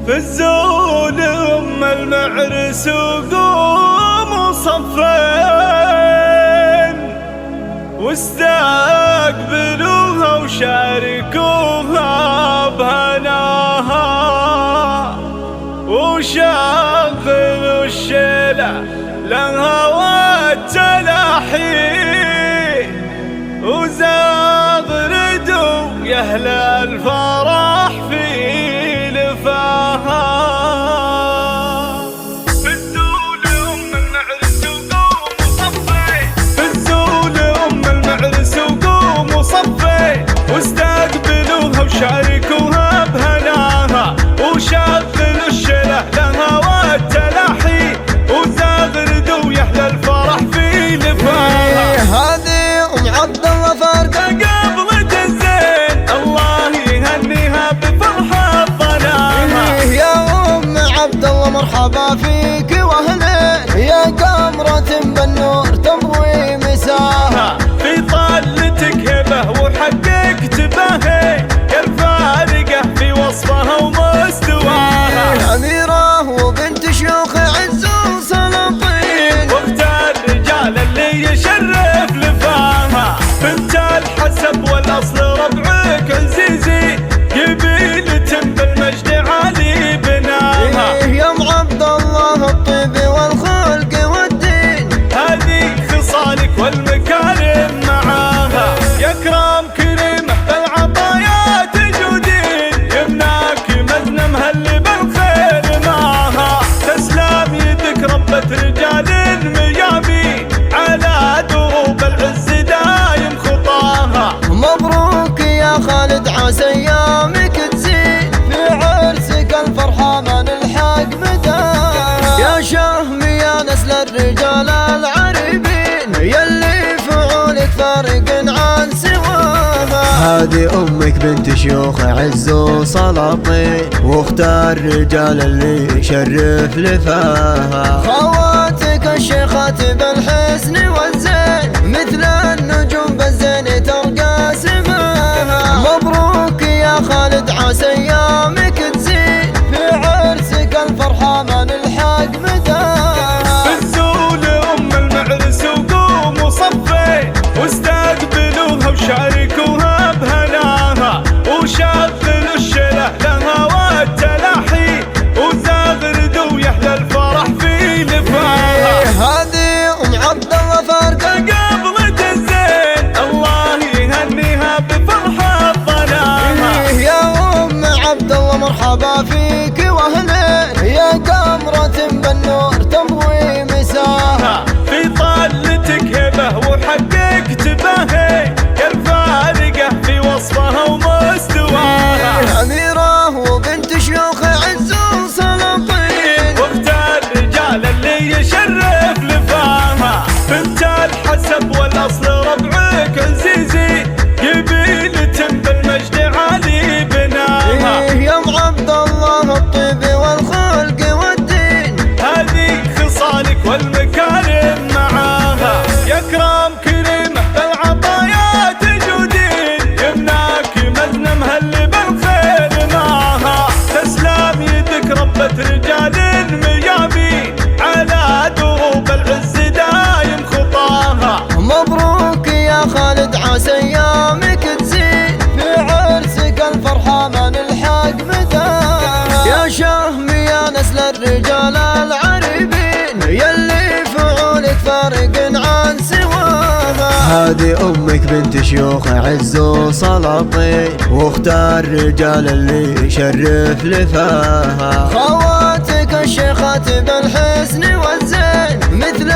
في الزول ام المعرس وقوموا صفين واستقبلوها وشاركوها بهناها وشغلوا الشيلة لها والتلاحي وزغردوا يا أهل الفرح في لفاها. في الزول أم المعرس وقوموا صفين، في الزول أم المعرس وقوموا صفين واستقبلوها وشاركوها بهناها وشغلوا الشله لها والتلاحي وزغردوا يا أهل الفرح في لفاها. هذه أم عبد الله فارقة قبلة الزين الله يهنيها بفرحة ظلاها. يا أم عبد الله مرحبا فيك وأهلين يا قمرة بالنور تضوي مساها. في طلتك هبة وحقك تباهي يا الفارقة في وصفها ومستواها. أميرة وبنت شيوخ عز وسلاطين واختار الرجال اللي يشرف لفاها. بنت الحسب والأصل ربعك عزيزي قبيلة بالمجد عالي بناها. يا أم عبد الله الطيب والخلق والدين هذه خصالك والمكارم معاها. يا كرام كريمة بالعطايا تجودين يمناك مزن مهل بالخير معاها. تسلم يدك ربة رجال ميامين على دروب العز دايم خطاها. مبروك يا خالد عسى ايامك تزين في عرسك الفرحة ما نلحق بداها. يا شهم يا نسل الرجال العريبين يلي فعولك فارق عن سواها. هذه امك بنت شيوخ عز وسلاطين واختار الرجال اللي يشرف لفاها. خواتك الشيخات بالحسن والزين مثل النجوم بالزين ترقى سماها. مبروك يا خالد عسى ايامك تزين في عرسك الفرحة ما نلحق بداها. في الزول ام المعرس وقوموا صفين واستقبلوها وشاركوها بهناها وشغلوا الشله لها والتلاحي وزغردوا يا أهل الفرح في لفاها. هذه أم عبد الله فارقة قبلة الزين الله يهنيها بفرحة ظلاها. يا أم عبد الله مرحبا فيك وأهلين يا قمرة بالنور تضوي مساها. في طلتك هبة وحقك تباهي يا الفارقة في وصفها ومستواها. أميرة وبنت شيوخ عز وسلاطين واختار الرجال اللي يشرف لفاها. بنت الحسب والأصل ربعك عزيزي قبيلة بالمجد عالي بناها. يا أم عبد الله الطيب والخلق والدين هذه خصالك والمكارم معاها. يا كرام كريمة بالعطايا تجودين يمناك مزن مهل بالخير معاها. تسلم يدك ربة رجال ميامين على دروب العز دايم خطاها. مبروك يا خالد عسى ايامك تزين في عرسك الفرحة ما نلحق بداها. يا شهم يا نسل الرجال العريبين يلي فعولك فارق عن سواها. هذه امك بنت شيوخ عز وسلاطين واختار الرجال اللي يشرف لفاها. خواتك الشيخات بالحسن والزين مثل